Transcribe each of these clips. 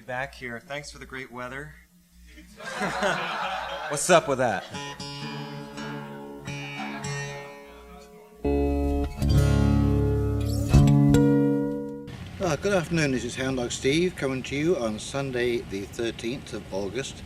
be back here. Thanks for the great weather. What's up with that? Good afternoon, this is Hound Dog Steve coming to you on Sunday the 13th of August,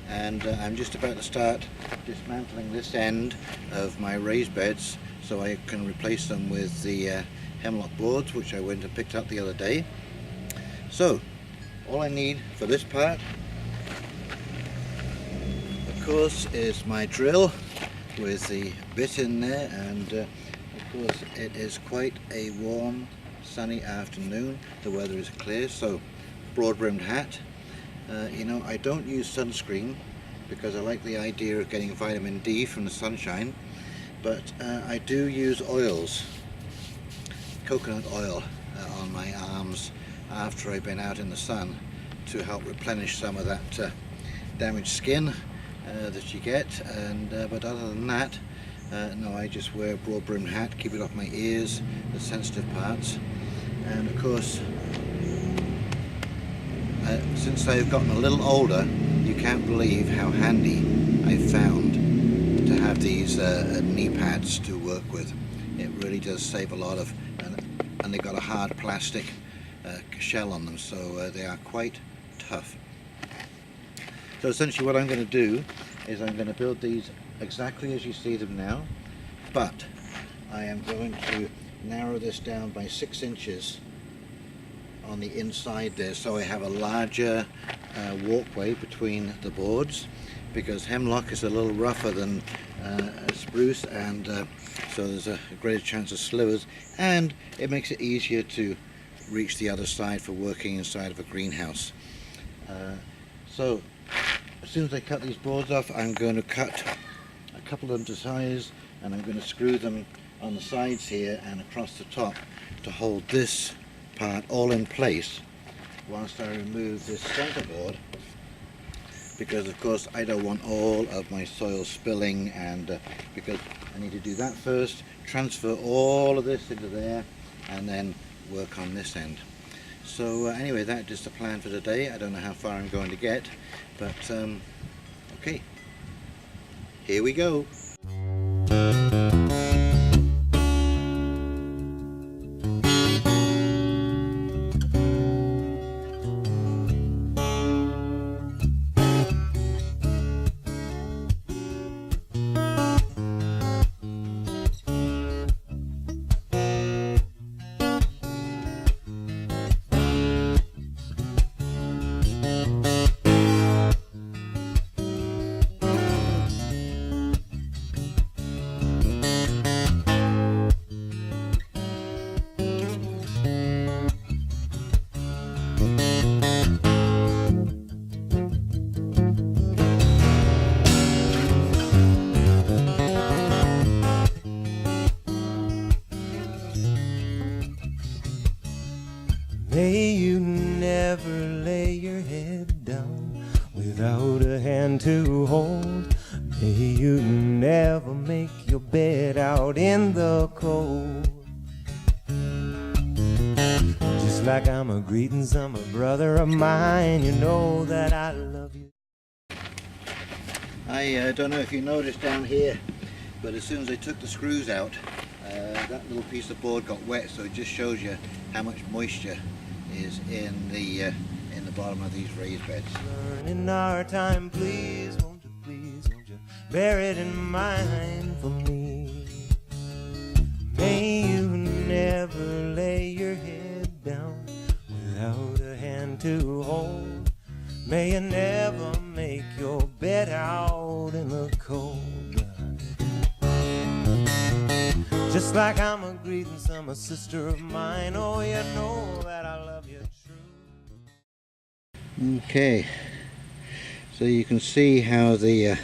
and I'm just about to start dismantling this end of my raised beds so I can replace them with the hemlock boards which I went and picked up the other day. So all I need for this part of course is my drill with the bit in there, and of course it is quite a warm sunny afternoon. The weather is clear, so broad-brimmed hat. You know, I don't use sunscreen because I like the idea of getting vitamin D from the sunshine, but I do use oils, coconut oil on my arms after I've been out in the sun to help replenish some of that damaged skin that you get. And but other than that, no, I just wear a broad-brimmed hat, keep it off my ears, the sensitive parts. And of course, since I've gotten a little older, you can't believe how handy I've found to have these knee pads to work with. It really does save a lot of, and they've got a hard plastic shell on them, so they are quite tough. So essentially what I'm going to do is I'm going to build these exactly as you see them now, but I am going to narrow this down by 6 inches on the inside there, so I have a larger walkway between the boards, because hemlock is a little rougher than spruce, and so there's a greater chance of slivers, and it makes it easier to reach the other side for working inside of a greenhouse. So as soon as I cut these boards off, I'm going to cut a couple of them to size, and I'm going to screw them on the sides here and across the top to hold this part all in place whilst I remove this center board, because of course I don't want all of my soil spilling, and because I need to do that first, transfer all of this into there, and then work on this end. So anyway, that's just a plan for today. I don't know how far I'm going to get, but okay, here we go. May you never lay your head down without a hand to hold. May you never make your bed out in the cold. Just like I'm a greeting some brother of mine, you know that I love you. I don't know if you noticed down here, but as soon as I took the screws out, that little piece of board got wet, so it just shows you how much moisture is in the bottom of these raised beds. In our time, please, won't you bear it in mind for me? May you never lay your head down without a hand to hold. May you never make your bed out in the cold. Just like I'm a greeting some a sister of mine, oh you know that I love you true. Okay, so you can see how the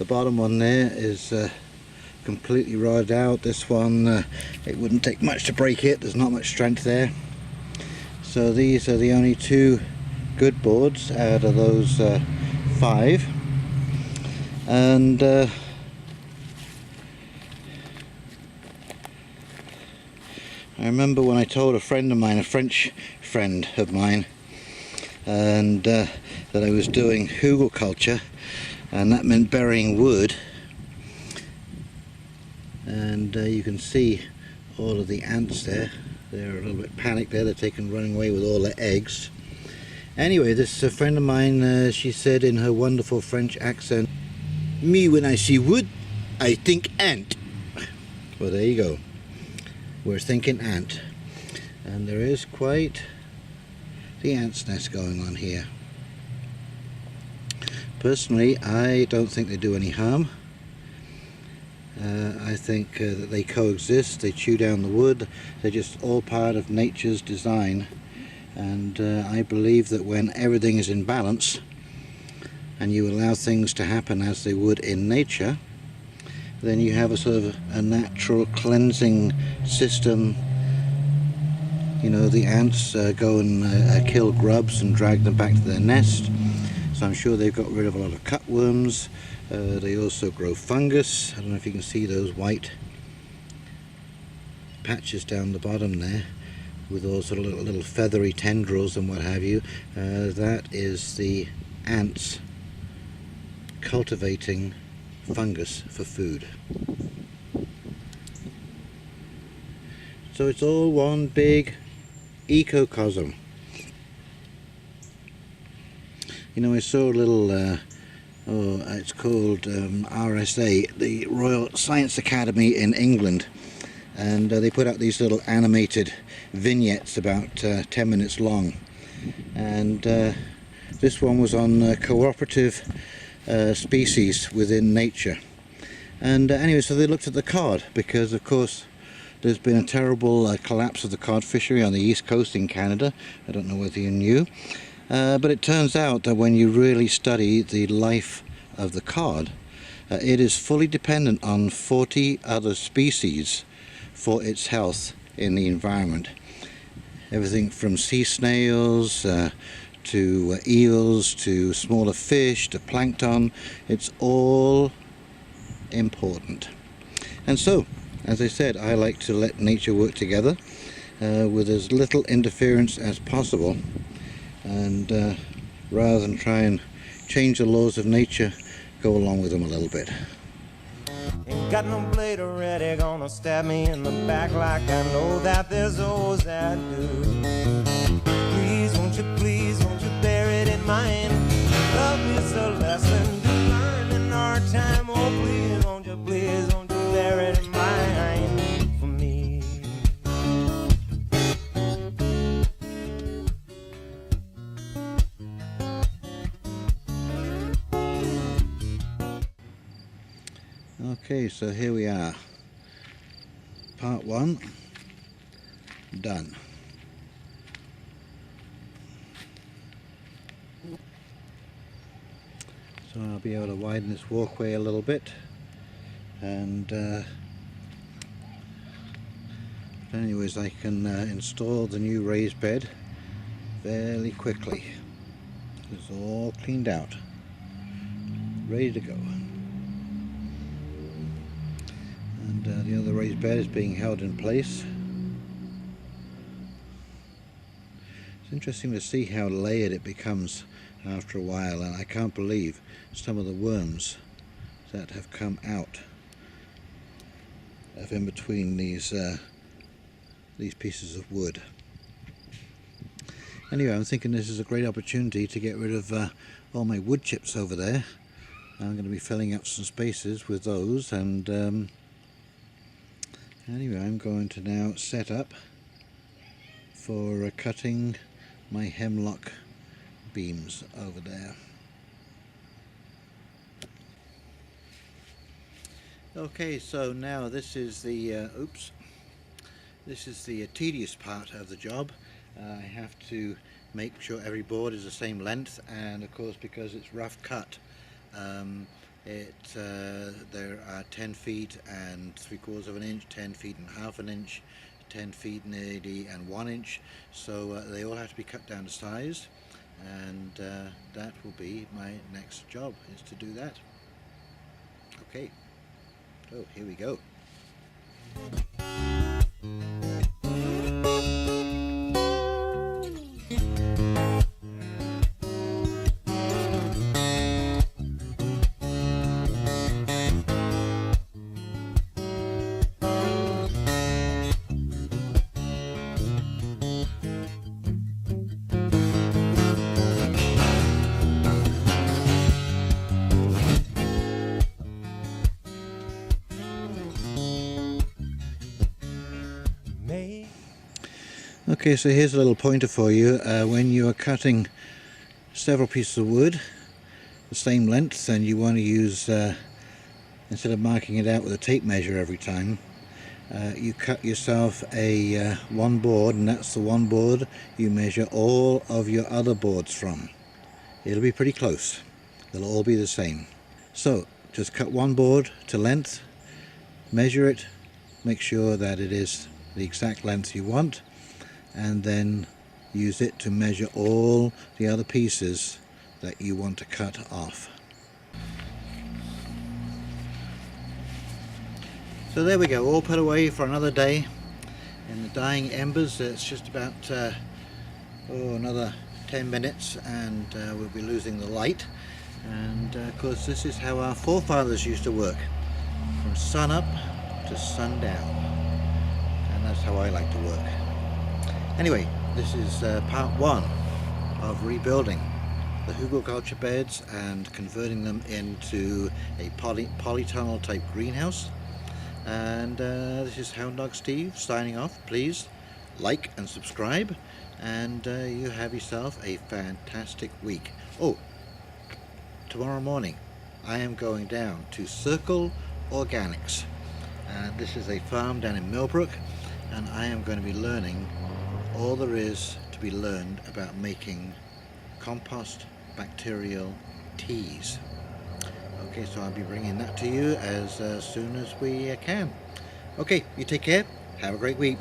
bottom one there is completely rotted out. This one, it wouldn't take much to break it, there's not much strength there. So these are the only 2 good boards out of those 5, and I remember when I told a friend of mine, a French friend of mine, and that I was doing hugelkultur, and that meant burying wood. And you can see all of the ants there. They're a little bit panicked there. They're running away with all their eggs. Anyway, this friend of mine, she said in her wonderful French accent, "Me, when I see wood, I think ant." Well, there you go. We're thinking ant. And there is quite the ant's nest going on here. Personally, I don't think they do any harm. I think that they coexist, they chew down the wood, they're just all part of nature's design. And I believe that when everything is in balance and you allow things to happen as they would in nature, then you have a sort of a natural cleansing system. You know, the ants go and kill grubs and drag them back to their nest, so I'm sure they've got rid of a lot of cutworms. They also grow fungus. I don't know if you can see those white patches down the bottom there with all sort of little feathery tendrils and what have you. That is the ants cultivating fungus for food. So it's all one big ecocosm. You know, I saw a little it's called RSA, the Royal Science Academy in England, and they put out these little animated vignettes about 10 minutes long, and this one was on cooperative species within nature. And anyway, so they looked at the cod, because of course there's been a terrible collapse of the cod fishery on the east coast in Canada. I don't know whether you knew. But it turns out that when you really study the life of the cod, it is fully dependent on 40 other species for its health in the environment. Everything from sea snails to eels to smaller fish to plankton, it's all important. And so, as I said, I like to let nature work together with as little interference as possible. And rather than try and change the laws of nature, go along with them a little bit. Ain't got no blade already gonna stab me in the back, like I know that there's those that do. Please, won't you bear it in mind? Love is a lesson to learn in our time. Oh, please, won't you bear it in mind for me? Okay, so here we are. Part 1 done. So I'll be able to widen this walkway a little bit, and anyways, I can install the new raised bed fairly quickly. It's all cleaned out, ready to go. And the other raised bed is being held in place. It's interesting to see how layered it becomes after a while, and I can't believe some of the worms that have come out of in between these pieces of wood. Anyway, I'm thinking this is a great opportunity to get rid of all my wood chips over there. I'm going to be filling up some spaces with those, and anyway, I'm going to now set up for cutting my hemlock beams over there. Okay, so now this is the tedious part of the job. I have to make sure every board is the same length, and of course, because it's rough cut, there are 10 feet and 3/4 of an inch, 10 feet and half an inch, 10 feet nearly and 1 inch, so they all have to be cut down to size, and that will be my next job, is to do that. Okay, so here we go. Okay, so here's a little pointer for you. When you are cutting several pieces of wood the same length, and you want to use, instead of marking it out with a tape measure every time, you cut yourself a one board, and that's the one board you measure all of your other boards from. It'll be pretty close. They'll all be the same. So just cut one board to length, measure it, make sure that it is the exact length you want, and then use it to measure all the other pieces that you want to cut off. So there we go, all put away for another day in the dying embers. It's just about another 10 minutes and we'll be losing the light. And of course this is how our forefathers used to work, from sun up to sundown, and that's how I like to work. Anyway, this is part one of rebuilding the hugelkultur beds and converting them into a polytunnel type greenhouse. And this is Hound Dog Steve signing off. Please like and subscribe, and you have yourself a fantastic week. Oh, tomorrow morning I am going down to Circle Organics, and this is a farm down in Millbrook, and I am going to be learning all there is to be learned about making compost bacterial teas. Okay, so I'll be bringing that to you as soon as we can. Okay, you take care, have a great week.